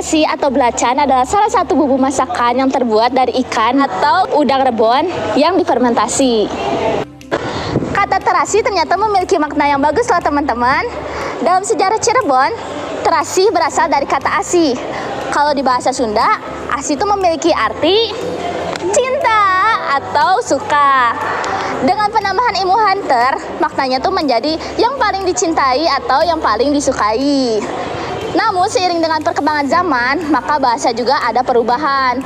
terasi atau belacan adalah salah satu bumbu masakan yang terbuat dari ikan atau udang rebon yang difermentasi. Kata terasi ternyata memiliki makna yang bagus loh teman-teman. Dalam sejarah Cirebon, terasi berasal dari kata asi. Kalau di bahasa Sunda, asi itu memiliki arti cinta atau suka. Dengan penambahan ilmu hunter, maknanya tuh menjadi yang paling dicintai atau yang paling disukai. Namun seiring dengan perkembangan zaman, maka bahasa juga ada perubahan.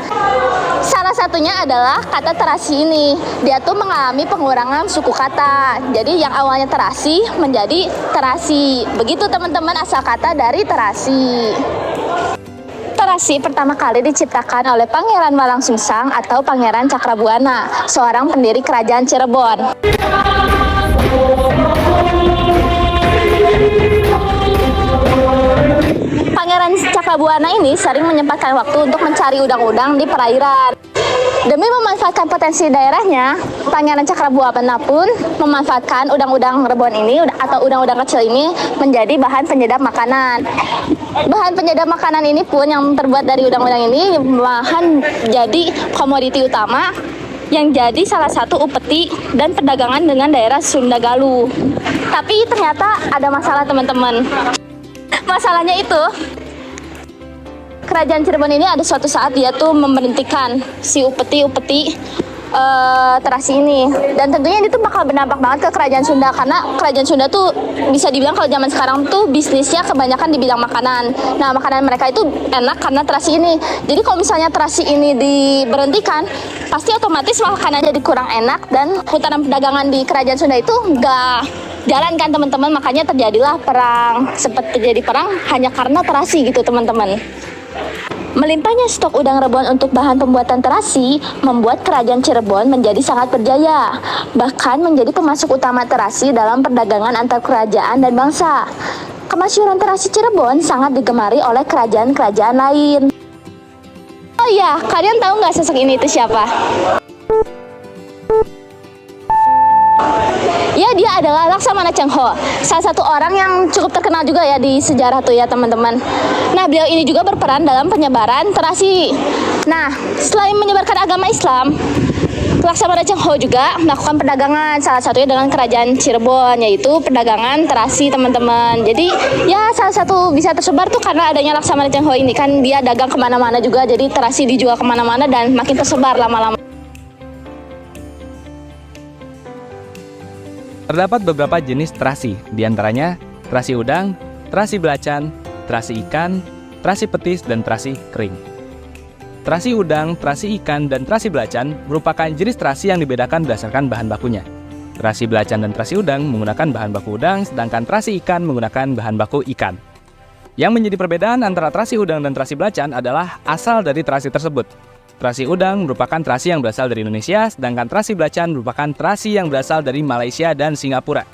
Salah satunya adalah kata terasi ini. Dia tuh mengalami pengurangan suku kata. Jadi yang awalnya terasi menjadi terasi. Begitu teman-teman asal kata dari terasi. Terasi pertama kali diciptakan oleh Pangeran Walangsungsang atau Pangeran Cakrabuana, seorang pendiri kerajaan Cirebon. Pangeran Cakrabuana ini sering menyempatkan waktu untuk mencari udang-udang di perairan. Demi memanfaatkan potensi daerahnya, Pangeran Cakrabuana pun memanfaatkan udang-udang rebon ini atau udang-udang kecil ini menjadi bahan penyedap makanan. Bahan penyedap makanan ini pun yang terbuat dari udang-udang ini bahan jadi komoditi utama yang jadi salah satu upeti dan perdagangan dengan daerah Sunda Galuh. Tapi ternyata ada masalah teman-teman. Masalahnya itu, Kerajaan Cirebon ini ada suatu saat dia tuh memberhentikan si upeti-upeti terasi ini, dan tentunya ini tuh bakal berdampak banget ke Kerajaan Sunda karena Kerajaan Sunda tuh bisa dibilang kalau zaman sekarang tuh bisnisnya kebanyakan di bidang makanan. Nah, makanan mereka itu enak karena terasi ini. Jadi kalau misalnya terasi ini diberhentikan, pasti otomatis makanannya jadi kurang enak dan putaran perdagangan di Kerajaan Sunda itu nggak jalan kan teman-teman. Makanya terjadilah perang, sempat terjadi perang hanya karena terasi gitu teman-teman. Melimpahnya stok udang rebon untuk bahan pembuatan terasi membuat Kerajaan Cirebon menjadi sangat berjaya, bahkan menjadi pemasok utama terasi dalam perdagangan antar kerajaan dan bangsa. Kemasyhuran terasi Cirebon sangat digemari oleh kerajaan-kerajaan lain. Oh iya, kalian tahu nggak sosok ini itu siapa? Ya, dia adalah Laksamana Cengho, salah satu orang yang cukup terkenal juga ya di sejarah tuh ya teman-teman. Nah, beliau ini juga berperan dalam penyebaran terasi. Nah, selain menyebarkan agama Islam, Laksamana Cengho juga melakukan perdagangan, salah satunya dengan Kerajaan Cirebon, yaitu perdagangan terasi teman-teman. Jadi ya salah satu bisa tersebar tuh karena adanya Laksamana Cengho ini, kan dia dagang kemana-mana juga, jadi terasi dijual kemana-mana dan makin tersebar lama-lama. Terdapat beberapa jenis terasi, diantaranya terasi udang, terasi belacan, terasi ikan, terasi petis, dan terasi kering. Terasi udang, terasi ikan, dan terasi belacan merupakan jenis terasi yang dibedakan berdasarkan bahan bakunya. Terasi belacan dan terasi udang menggunakan bahan baku udang, sedangkan terasi ikan menggunakan bahan baku ikan. Yang menjadi perbedaan antara terasi udang dan terasi belacan adalah asal dari terasi tersebut. Terasi udang merupakan terasi yang berasal dari Indonesia, sedangkan terasi belacan merupakan terasi yang berasal dari Malaysia dan Singapura.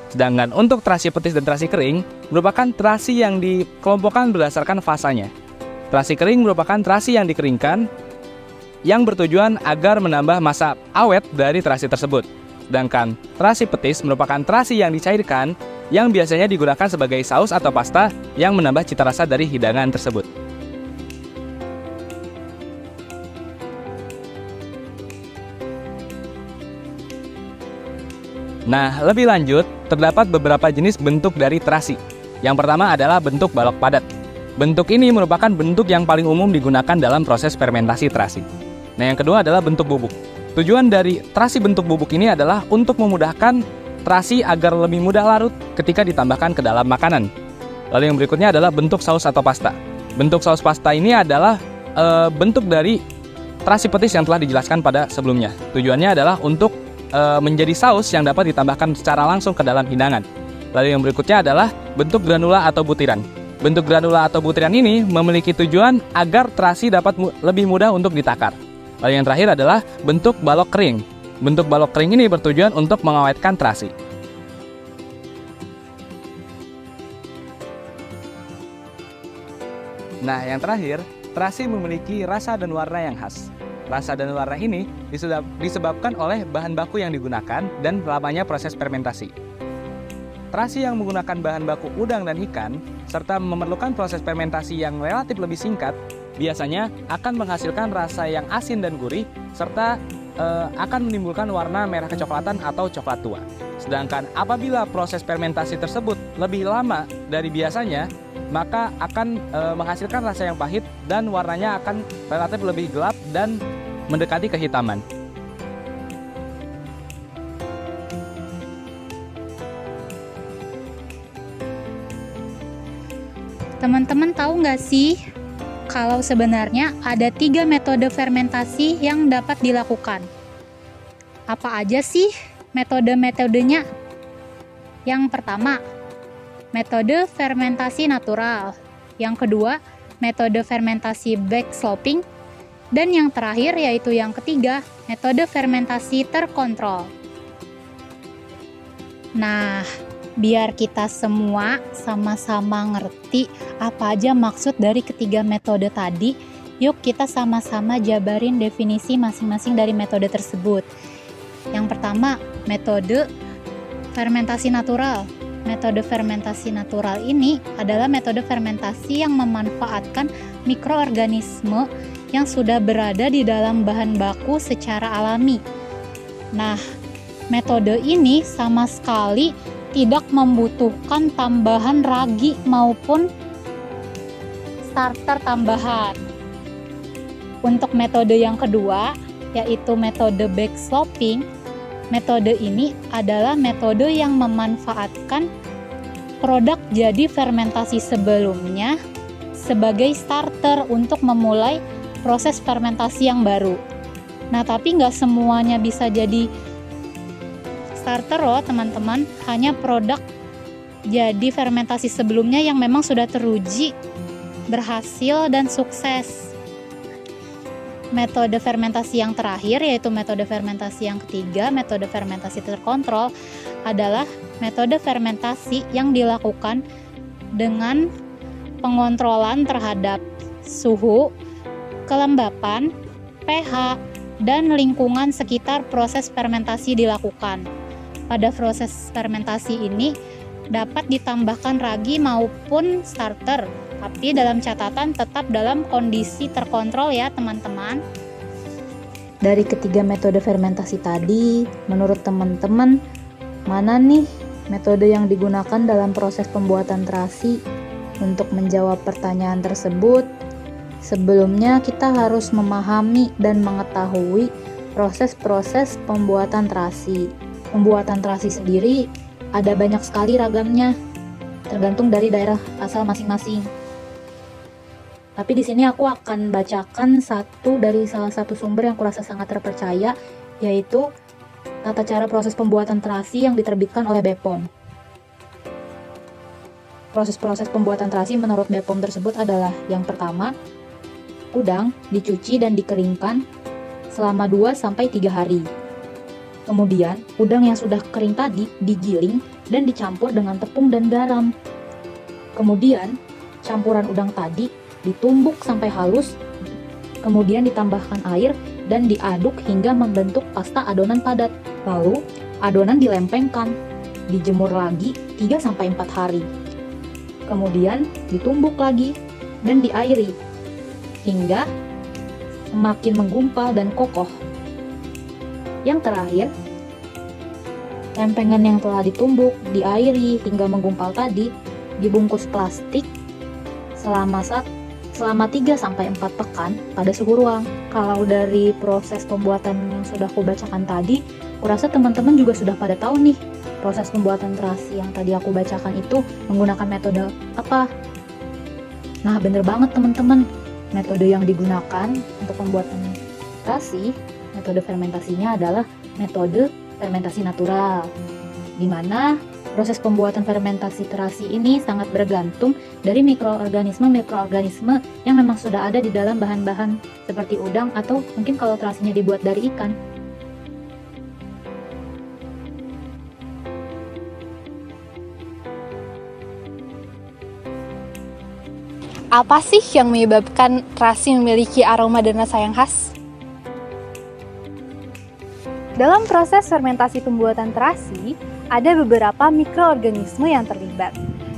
Sedangkan untuk terasi petis dan terasi kering merupakan terasi yang dikelompokkan berdasarkan fasanya. Terasi kering merupakan terasi yang dikeringkan yang bertujuan agar menambah masa awet dari terasi tersebut. Sedangkan terasi petis merupakan terasi yang dicairkan yang biasanya digunakan sebagai saus atau pasta yang menambah cita rasa dari hidangan tersebut. Nah, lebih lanjut, terdapat beberapa jenis bentuk dari terasi. Yang pertama adalah bentuk balok padat. Bentuk ini merupakan bentuk yang paling umum digunakan dalam proses fermentasi terasi. Nah, yang kedua adalah bentuk bubuk. Tujuan dari terasi bentuk bubuk ini adalah untuk memudahkan terasi agar lebih mudah larut ketika ditambahkan ke dalam makanan. Lalu yang berikutnya adalah bentuk saus atau pasta. Bentuk saus pasta ini adalah bentuk dari terasi petis yang telah dijelaskan pada sebelumnya. Tujuannya adalah untuk menjadi saus yang dapat ditambahkan secara langsung ke dalam hidangan. Lalu yang berikutnya adalah bentuk granula atau butiran. Bentuk granula atau butiran ini memiliki tujuan agar terasi dapat lebih mudah untuk ditakar. Lalu yang terakhir adalah bentuk balok kering. Bentuk balok kering ini bertujuan untuk mengawetkan terasi. Nah, yang terakhir, terasi memiliki rasa dan warna yang khas. Rasa dan warna ini disebabkan oleh bahan baku yang digunakan dan lamanya proses fermentasi. Terasi yang menggunakan bahan baku udang dan ikan serta memerlukan proses fermentasi yang relatif lebih singkat, biasanya akan menghasilkan rasa yang asin dan gurih, serta akan menimbulkan warna merah kecoklatan atau coklat tua. Sedangkan apabila proses fermentasi tersebut lebih lama dari biasanya, maka akan menghasilkan rasa yang pahit dan warnanya akan relatif lebih gelap dan mendekati kehitaman. Teman-teman tahu nggak sih kalau sebenarnya ada 3 metode fermentasi yang dapat dilakukan? Apa aja sih metode-metodenya? Yang pertama, metode fermentasi natural. Yang kedua, metode fermentasi backsloping. Dan yang terakhir yaitu yang ketiga, metode fermentasi terkontrol. Nah, biar kita semua sama-sama ngerti apa aja maksud dari ketiga metode tadi, yuk kita sama-sama jabarin definisi masing-masing dari metode tersebut. Yang pertama, metode fermentasi natural. Metode fermentasi natural ini adalah metode fermentasi yang memanfaatkan mikroorganisme yang sudah berada di dalam bahan baku secara alami. Nah, metode ini sama sekali tidak membutuhkan tambahan ragi maupun starter tambahan. Untuk metode yang kedua, yaitu metode backsloping, metode ini adalah metode yang memanfaatkan produk jadi fermentasi sebelumnya sebagai starter untuk memulai proses fermentasi yang baru. Nah, tapi nggak semuanya bisa jadi starter loh teman-teman, hanya produk jadi fermentasi sebelumnya yang memang sudah teruji, berhasil dan sukses. Metode fermentasi yang terakhir yaitu metode fermentasi yang ketiga, metode fermentasi terkontrol, adalah metode fermentasi yang dilakukan dengan pengontrolan terhadap suhu, kelembapan, pH, dan lingkungan sekitar proses fermentasi dilakukan. Pada proses fermentasi ini dapat ditambahkan ragi maupun starter, tapi dalam catatan tetap dalam kondisi terkontrol ya teman-teman. Dari ketiga metode fermentasi tadi, menurut teman-teman, mana nih metode yang digunakan dalam proses pembuatan terasi? Untuk menjawab pertanyaan tersebut, sebelumnya kita harus memahami dan mengetahui proses-proses pembuatan terasi. Pembuatan terasi sendiri ada banyak sekali ragamnya, tergantung dari daerah asal masing-masing. Tapi di sini aku akan bacakan salah satu sumber yang kurasa sangat terpercaya, yaitu tata cara proses pembuatan terasi yang diterbitkan oleh BPOM. Proses-proses pembuatan terasi menurut BPOM tersebut adalah yang pertama, udang dicuci dan dikeringkan selama 2-3 hari. Kemudian, udang yang sudah kering tadi digiling dan dicampur dengan tepung dan garam. Kemudian, campuran udang tadi ditumbuk sampai halus, kemudian ditambahkan air dan diaduk hingga membentuk pasta adonan padat. Lalu, adonan dilempengkan, dijemur lagi 3-4 hari. Kemudian ditumbuk lagi dan diairi hingga semakin menggumpal dan kokoh. Yang terakhir, lempengan yang telah ditumbuk, diairi hingga menggumpal tadi dibungkus plastik selama 3-4 pekan pada suhu ruang. Kalau dari proses pembuatan yang sudah aku bacakan tadi, kurasa teman-teman juga sudah pada tahu nih proses pembuatan terasi yang tadi aku bacakan itu menggunakan metode apa. Nah, bener banget teman-teman, metode yang digunakan untuk pembuatan terasi, metode fermentasinya adalah metode fermentasi natural, di mana proses pembuatan fermentasi terasi ini sangat bergantung dari mikroorganisme yang memang sudah ada di dalam bahan-bahan seperti udang atau mungkin kalau terasinya dibuat dari ikan. Apa sih yang menyebabkan terasi memiliki aroma dan rasa yang khas? Dalam proses fermentasi pembuatan terasi, ada beberapa mikroorganisme yang terlibat.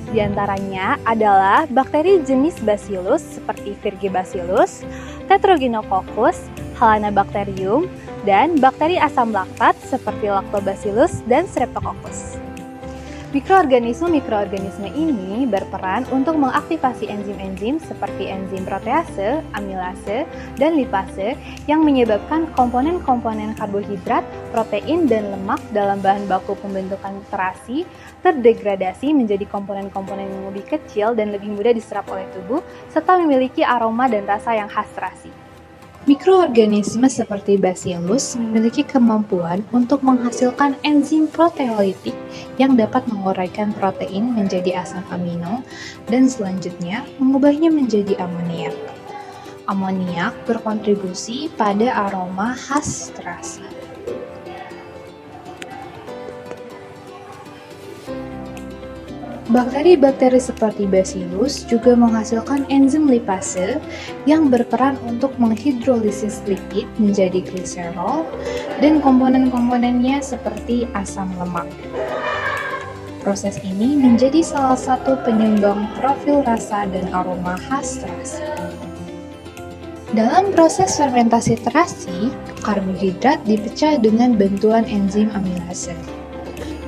Di antaranya adalah bakteri jenis Bacillus seperti Virgibacillus, Tetraginococcus, Halanabacterium, dan bakteri asam laktat seperti Lactobacillus dan Streptococcus. Mikroorganisme ini berperan untuk mengaktifasi enzim-enzim seperti enzim protease, amilase, dan lipase yang menyebabkan komponen-komponen karbohidrat, protein, dan lemak dalam bahan baku pembentukan terasi terdegradasi menjadi komponen-komponen yang lebih kecil dan lebih mudah diserap oleh tubuh, serta memiliki aroma dan rasa yang khas terasi. Mikroorganisme seperti Bacillus memiliki kemampuan untuk menghasilkan enzim proteolitik yang dapat menguraikan protein menjadi asam amino dan selanjutnya mengubahnya menjadi amoniak. Amoniak berkontribusi pada aroma khas terasi. Bakteri-bakteri seperti Bacillus juga menghasilkan enzim lipase yang berperan untuk menghidrolisis lipid menjadi gliserol dan komponen-komponennya seperti asam lemak. Proses ini menjadi salah satu penyumbang profil rasa dan aroma khas terasi. Dalam proses fermentasi terasi, karbohidrat dipecah dengan bantuan enzim amilase.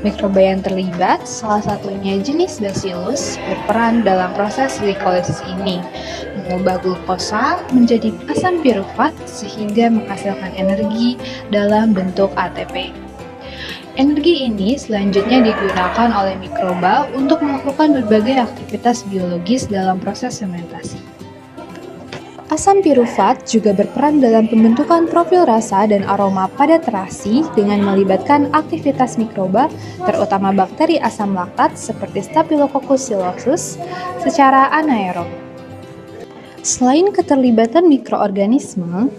Mikroba yang terlibat, salah satunya jenis Bacillus, berperan dalam proses glikolisis ini, mengubah glukosa menjadi asam pirufat sehingga menghasilkan energi dalam bentuk ATP. Energi ini selanjutnya digunakan oleh mikroba untuk melakukan berbagai aktivitas biologis dalam proses fermentasi. Asam pirufat juga berperan dalam pembentukan profil rasa dan aroma pada terasi dengan melibatkan aktivitas mikroba, terutama bakteri asam laktat seperti Staphylococcus psilocycus, secara anaerob. Selain keterlibatan mikroorganisme,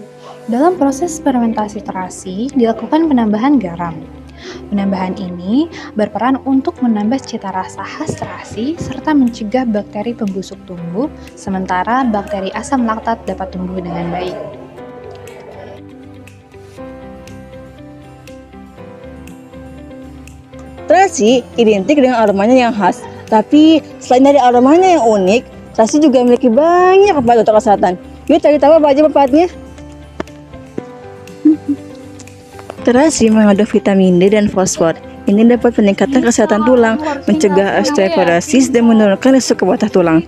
dalam proses fermentasi terasi dilakukan penambahan garam. Penambahan ini berperan untuk menambah cita rasa khas terasi serta mencegah bakteri pembusuk tumbuh, sementara bakteri asam laktat dapat tumbuh dengan baik. Terasi identik dengan aromanya yang khas, tapi selain dari aromanya yang unik, terasi juga memiliki banyak manfaat untuk kesehatan. Yuk cari tahu apa aja manfaatnya. Terasi mengandung vitamin D dan fosfor. Ini dapat meningkatkan kesehatan tulang, mencegah osteoporosis, dan menurunkan risiko patah tulang.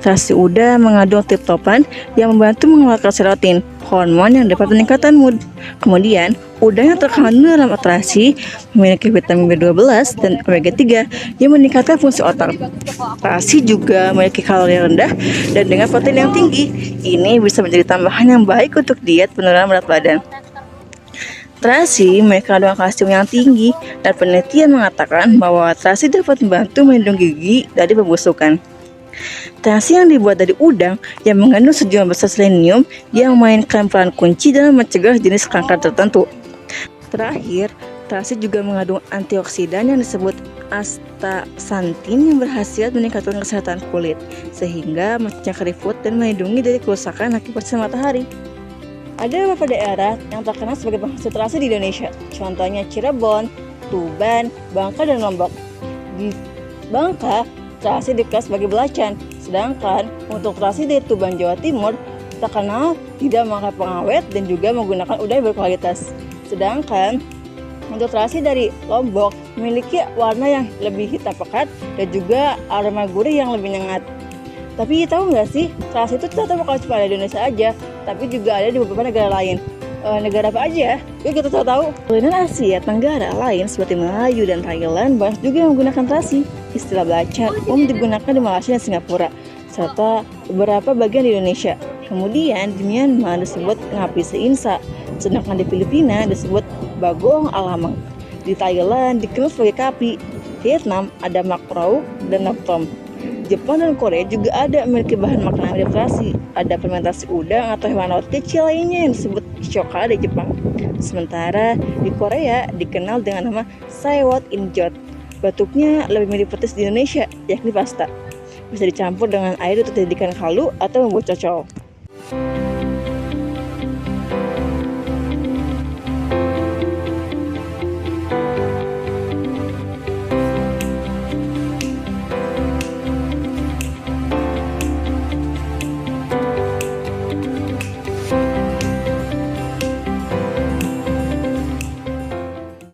Terasi udang mengandung triptofan yang membantu mengeluarkan serotonin, hormon yang dapat meningkatkan mood. Kemudian, udang yang terkandung dalam terasi memiliki vitamin B12 dan omega 3 yang meningkatkan fungsi otak. Terasi juga memiliki kalori rendah dan dengan protein yang tinggi. Ini bisa menjadi tambahan yang baik untuk diet penurunan berat badan. Terasi memiliki kandungan kalsium yang tinggi dan penelitian mengatakan bahwa terasi dapat membantu melindungi gigi dari pembusukan. Terasi yang dibuat dari udang yang mengandung sejumlah besar selenium yang memainkan peran kunci dalam mencegah jenis kanker tertentu. Terakhir, terasi juga mengandung antioksidan yang disebut astaxanthin yang berhasil meningkatkan kesehatan kulit, sehingga mencegah keriput dan melindungi dari kerusakan akibat sinar matahari. Ada beberapa daerah yang terkenal sebagai penghasil terasi di Indonesia, contohnya Cirebon, Tuban, Bangka, dan Lombok. Di Bangka, terasi dikenal sebagai belacan, sedangkan untuk terasi dari Tuban, Jawa Timur, terkenal tidak memakai pengawet dan juga menggunakan udang yang berkualitas. Sedangkan untuk terasi dari Lombok memiliki warna yang lebih hitam pekat dan juga aroma gurih yang lebih nyengat. Tapi tahu nggak sih, terasi itu ternyata bukan cuma ada di Indonesia aja, tapi juga ada di beberapa negara lain. Negara apa aja? Yuk kita tahu. Kuliner Asia Tenggara lain seperti Melayu dan Thailand banyak juga yang menggunakan terasi. Istilah belacan digunakan di Malaysia dan Singapura, serta beberapa bagian di Indonesia. Kemudian di Myanmar disebut ngapi seinsa, sedangkan di Filipina disebut bagong alamang. Di Thailand dikenal sebagai kapi. Vietnam ada makrau dan naptom. Jepang dan Korea juga ada memiliki bahan makanan mirip terasi. Ada fermentasi udang atau hewan laut kecil lainnya yang disebut shoka di Jepang. Sementara di Korea dikenal dengan nama saewot injot. Bentuknya lebih mirip petis di Indonesia, yakni pasta. Bisa dicampur dengan air untuk dijadikan kaldu atau membuat cocol.